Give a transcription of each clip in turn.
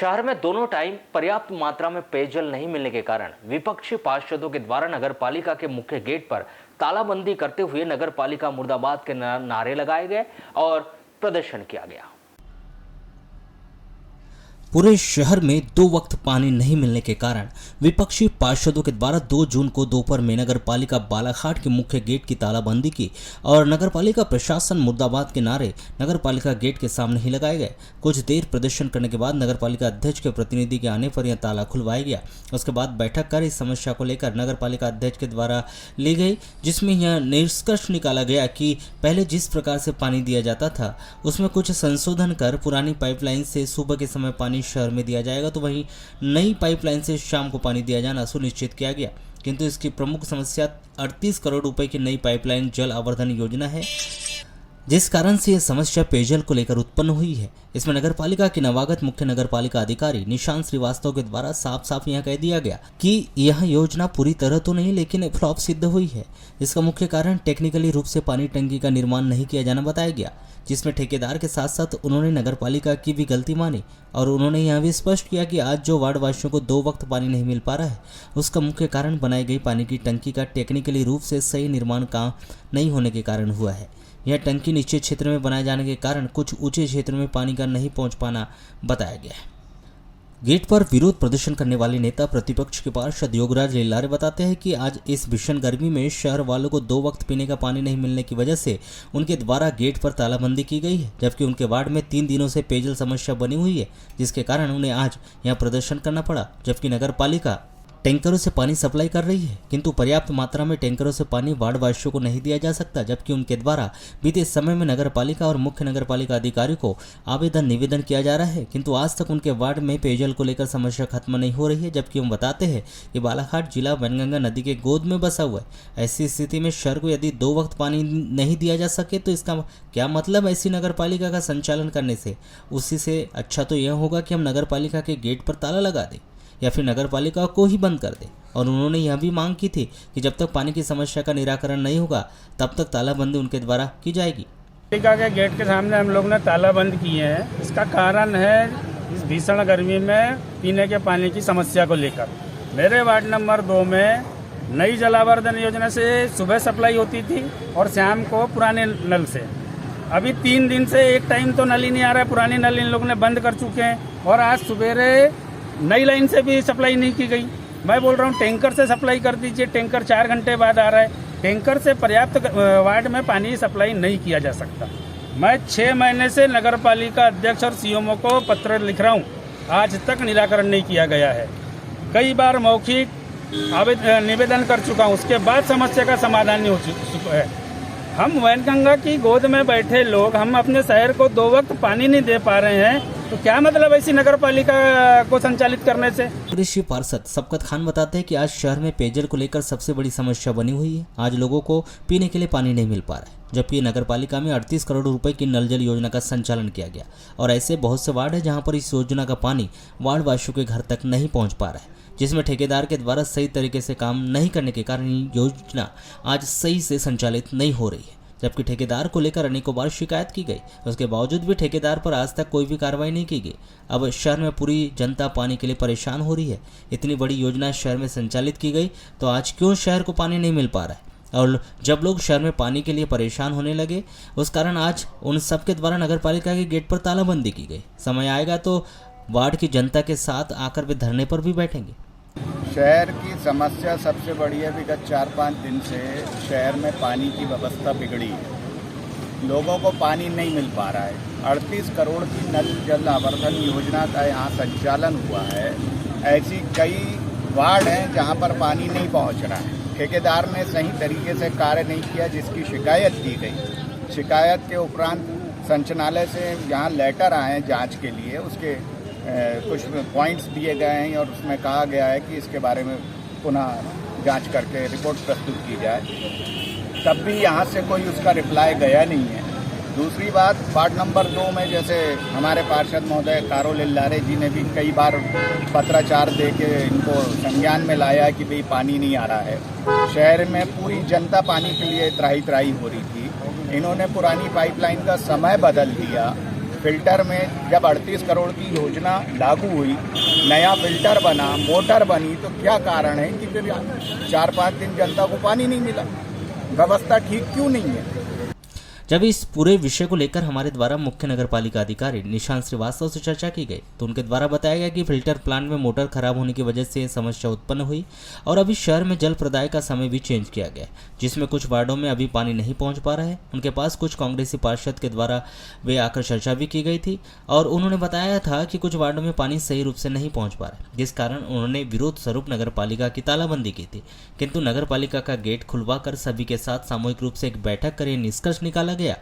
शहर में दोनों टाइम पर्याप्त मात्रा में पेयजल नहीं मिलने के कारण विपक्षी पार्षदों के द्वारा नगर पालिका के मुख्य गेट पर तालाबंदी करते हुए नगर पालिका मुर्दाबाद के नारे लगाए गए और प्रदर्शन किया गया। पूरे शहर में 2 वक्त पानी नहीं मिलने के कारण विपक्षी पार्षदों के द्वारा 2 जून को दोपहर में नगर पालिका बालाघाट के मुख्य गेट की तालाबंदी की और नगर पालिका प्रशासन मुर्दाबाद के नारे नगर पालिका गेट के सामने ही लगाए गए। कुछ देर प्रदर्शन करने के बाद नगर पालिका अध्यक्ष के प्रतिनिधि के आने पर यह ताला खुलवाया गया। उसके बाद बैठक कर इस समस्या को लेकर नगर पालिका अध्यक्ष के द्वारा ली गई, जिसमें यह निष्कर्ष निकाला गया कि पहले जिस प्रकार से पानी दिया जाता था उसमें कुछ संशोधन कर पुरानी पाइपलाइन से सुबह के समय पानी शहर में दिया जाएगा, तो वहीं नई पाइपलाइन से शाम को पानी दिया जाना सुनिश्चित किया गया। किंतु इसकी प्रमुख समस्या 38 करोड़ रुपए की नई पाइपलाइन जल आवर्धन योजना है, जिस कारण से यह समस्या पेयजल को लेकर उत्पन्न हुई है। इसमें नगर पालिका के नवागत मुख्य नगर पालिका अधिकारी निशांत श्रीवास्तव के द्वारा साफ साफ यह कह दिया गया कि यह योजना पूरी तरह तो नहीं लेकिन फ्लॉप सिद्ध हुई है। इसका मुख्य कारण टेक्निकली रूप से पानी टंकी का निर्माण नहीं किया जाना बताया गया, जिसमें ठेकेदार के साथ साथ उन्होंने नगर पालिका की भी गलती मानी और उन्होंने यह भी स्पष्ट किया कि आज जो वार्ड वासियों को 2 वक्त पानी नहीं मिल पा रहा है उसका मुख्य कारण बनाई गई पानी की टंकी का टेक्निकली रूप से सही निर्माण काम नहीं होने के कारण हुआ है। यह टंकी नीचे क्षेत्र में बनाए जाने के कारण कुछ ऊंचे क्षेत्र में पानी का नहीं पहुंच पाना बताया गया है। गेट पर विरोध प्रदर्शन करने वाले नेता प्रतिपक्ष के पार्षद योगराज लीलारे बताते हैं कि आज इस भीषण गर्मी में शहर वालों को 2 वक्त पीने का पानी नहीं मिलने की वजह से उनके द्वारा गेट पर तालाबंदी की गई है, जबकि उनके वार्ड में 3 दिनों से पेयजल समस्या बनी हुई है, जिसके कारण उन्हें आज यहां प्रदर्शन करना पड़ा। जबकि नगर पालिका टैंकरों से पानी सप्लाई कर रही है, किंतु पर्याप्त मात्रा में टैंकरों से पानी वार्ड वासियों को नहीं दिया जा सकता, जबकि उनके द्वारा बीते समय में नगर पालिका और मुख्य नगर पालिका अधिकारी को आवेदन निवेदन किया जा रहा है, किंतु आज तक उनके वार्ड में पेयजल को लेकर समस्या खत्म नहीं हो रही है। जबकि हम बताते हैं कि बालाघाट जिला वैनगंगा नदी के गोद में बसा हुआ है। ऐसी स्थिति में शहर को यदि 2 वक्त पानी नहीं दिया जा सके तो इसका क्या मतलब ऐसी नगर पालिका का संचालन करने से? उसी से अच्छा तो यह होगा कि हम नगर पालिका के गेट पर ताला लगा दें या फिर नगर पालिका को ही बंद कर दे। और उन्होंने यह भी मांग की थी कि जब तक पानी की समस्या का निराकरण नहीं होगा तब तक तालाबंदी उनके द्वारा की जाएगी। पालिका के गेट के सामने हम लोग ने तालाबंद किए हैं। इसका कारण है इस भीषण गर्मी में पीने के पानी की समस्या को लेकर। मेरे वार्ड नंबर 2 में नई जलावर्धन योजना से सुबह सप्लाई होती थी और शाम को पुराने नल से। अभी 3 दिन से एक टाइम तो नल ही नहीं आ रहा है, पुराने नल इन लोगों ने बंद कर चुके हैं और आज सवेरे नई लाइन से भी सप्लाई नहीं की गई। मैं बोल रहा हूँ टैंकर से सप्लाई कर दीजिए, टैंकर 4 घंटे बाद आ रहा है। टैंकर से पर्याप्त वार्ड में पानी सप्लाई नहीं किया जा सकता। मैं 6 महीने से नगर पालिका अध्यक्ष और सीएमओ को पत्र लिख रहा हूँ, आज तक निराकरण नहीं किया गया है। कई बार मौखिक निवेदन कर चुका हूँ, उसके बाद समस्या का समाधान नहीं हो चुका है। हम वैनगंगा की गोद में बैठे लोग हम अपने शहर को 2 वक्त पानी नहीं दे पा रहे हैं, तो क्या मतलब ऐसी नगर पालिका को संचालित करने से? कृषि पार्षद सबकत खान बताते हैं कि आज शहर में पेयजल को लेकर सबसे बड़ी समस्या बनी हुई है। आज लोगों को पीने के लिए पानी नहीं मिल पा रहा है, जबकि नगर पालिका में 38 करोड़ रुपए की नल जल योजना का संचालन किया गया और ऐसे बहुत से वार्ड है जहां पर इस योजना का पानी वार्ड वासियों के घर तक नहीं पहुंच पा रहा है, जिसमें ठेकेदार के द्वारा सही तरीके से काम नहीं करने के कारण योजना आज सही से संचालित नहीं हो रही है। जबकि ठेकेदार को लेकर अनेकों बार शिकायत की गई, उसके बावजूद भी ठेकेदार पर आज तक कोई भी कार्रवाई नहीं की गई। अब शहर में पूरी जनता पानी के लिए परेशान हो रही है। इतनी बड़ी योजना शहर में संचालित की गई तो आज क्यों शहर को पानी नहीं मिल पा रहा है? और जब लोग शहर में पानी के लिए परेशान होने लगे उस कारण आज उन सब के द्वारा नगर पालिका के गेट पर तालाबंदी की गई। समय आएगा तो वार्ड की जनता के साथ आकर वे धरने पर भी बैठेंगे। शहर की समस्या सबसे बड़ी है। विगत 4-5 दिन से शहर में पानी की व्यवस्था बिगड़ी है, लोगों को पानी नहीं मिल पा रहा है। 38 करोड़ की नल जल आवर्धन योजना का यहाँ संचालन हुआ है। ऐसी कई वार्ड हैं जहाँ पर पानी नहीं पहुँच रहा है। ठेकेदार ने सही तरीके से कार्य नहीं किया, जिसकी शिकायत की गई। शिकायत के उपरांत संचालनालय से यहाँ लेटर आए हैं जाँच के लिए, उसके कुछ पॉइंट्स दिए गए हैं और उसमें कहा गया है कि इसके बारे में पुनः जांच करके रिपोर्ट प्रस्तुत की जाए। तब भी यहाँ से कोई उसका रिप्लाई गया नहीं है। दूसरी बात, वार्ड नंबर 2 में जैसे हमारे पार्षद महोदय कारो लीलारे जी ने भी कई बार पत्राचार दे के इनको संज्ञान में लाया कि भाई पानी नहीं आ रहा है। शहर में पूरी जनता पानी के लिए त्राही त्राही हो रही थी। इन्होंने पुरानी पाइपलाइन का समय बदल दिया, फिल्टर में जब 38 करोड़ की योजना लागू हुई, नया फिल्टर बना, मोटर बनी, तो क्या कारण है कि फिर 4-5 दिन जनता को पानी नहीं मिला? व्यवस्था ठीक क्यों नहीं है? जब इस पूरे विषय को लेकर हमारे द्वारा मुख्य नगर पालिका अधिकारी निशांत श्रीवास्तव से चर्चा की गई तो उनके द्वारा बताया गया कि फिल्टर प्लांट में मोटर खराब होने की वजह से समस्या उत्पन्न हुई और अभी शहर में जल प्रदाय का समय भी चेंज किया गया, जिसमें कुछ वार्डों में अभी पानी नहीं पहुंच पा रहा है। उनके पास कुछ कांग्रेसी पार्षद के द्वारा वे आकर चर्चा भी की गई थी और उन्होंने बताया था कि कुछ वार्डों में पानी सही रूप से नहीं पहुँच पा रहा है, जिस कारण उन्होंने विरोध स्वरूप नगर पालिका की तालाबंदी की थी। किंतु नगर पालिका का गेट खुलवाकर सभी के साथ सामूहिक रूप से एक बैठक कर निष्कर्ष निकाला गया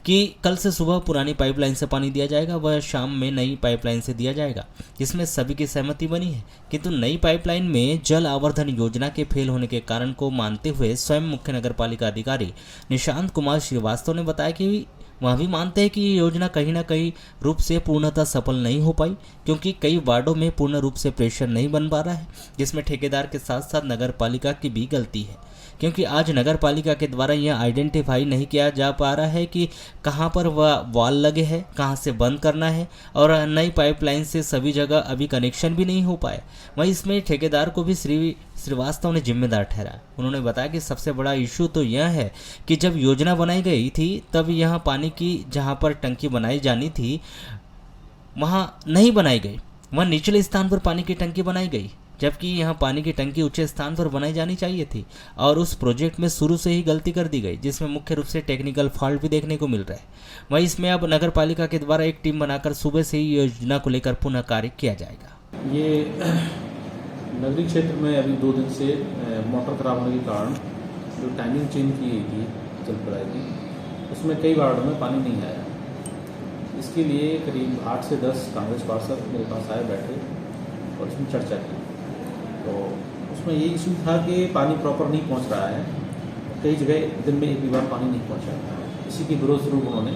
कि कल से सुबह पुरानी पाइपलाइन से पानी दिया जाएगा, वह शाम में नई पाइपलाइन से दिया जाएगा, जिसमें सभी की सहमति बनी है। किंतु नई पाइपलाइन में जल आवर्धन योजना के फेल होने के कारण को मानते हुए स्वयं मुख्य नगर पालिका अधिकारी निशांत कुमार श्रीवास्तव ने बताया कि वह भी मानते हैं कि ये योजना कहीं ना कहीं रूप से पूर्णतः सफल नहीं हो पाई, क्योंकि कई वार्डों में पूर्ण रूप से प्रेशर नहीं बन पा रहा है, जिसमें ठेकेदार के साथ साथ नगर पालिका की भी गलती है, क्योंकि आज नगर पालिका के द्वारा यह आइडेंटिफाई नहीं किया जा पा रहा है कि कहां पर वह वॉल लगे हैं, कहां से बंद करना है, और नई पाइपलाइन से सभी जगह अभी कनेक्शन भी नहीं हो पाए। वहीं इसमें ठेकेदार को भी श्रीवास्तव ने जिम्मेदार ठहराया। उन्होंने बताया कि सबसे बड़ा इशू तो यह है कि जब योजना बनाई गई थी तब यहाँ पानी की जहाँ पर टंकी बनाई जानी थी वहाँ नहीं बनाई गई, वहाँ निचले स्थान पर पानी की टंकी बनाई गई, जबकि यहाँ पानी की टंकी ऊंचे स्थान पर बनाई जानी चाहिए थी। और उस प्रोजेक्ट में शुरू से ही गलती कर दी गई, जिसमें मुख्य रूप से टेक्निकल फॉल्ट भी देखने को मिल रहा है। वहीं इसमें अब नगर पालिका के द्वारा एक टीम बनाकर सुबह से ही योजना को लेकर पुनः कार्य किया जाएगा। ये नगरीय क्षेत्र में अभी 2 दिन से मोटर खराब होने के कारण जो टाइमिंग चेंज की गई थी जल प्रदाय की, उसमें कई वार्डों में पानी नहीं आया। इसके लिए करीब 8 से 10 कांग्रेस पार्षद मेरे पास आए, बैठे और उसमें चर्चा की। तो उसमें ये इशू था कि पानी प्रॉपर नहीं पहुंच रहा है, कई जगह दिन में एक भी बार पानी नहीं पहुंचा। इसी के विरोध स्वरूप उन्होंने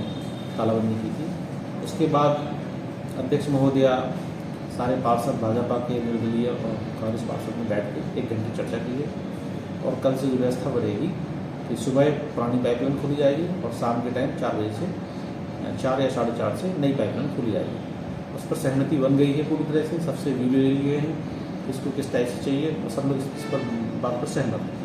तालाबंदी की थी। उसके बाद अध्यक्ष महोदया, सारे पार्षद, भाजपा के निर्दलीय और कांग्रेस पार्षद में बैठ के 1 घंटे चर्चा की है और कल से जो व्यवस्था बढ़ेगी कि सुबह पुरानी पाइपलाइन खोली जाएगी और शाम के टाइम 4 बजे से 4 या 4:30 से नई पाइपलाइन खोली जाएगी। उस पर सहमति बन गई है पूरी तरह से, सबसे वीडियो ले लिए हैं इसको किस टाइप से चाहिए और सब लोग इस पर बात पर सहमत हैं।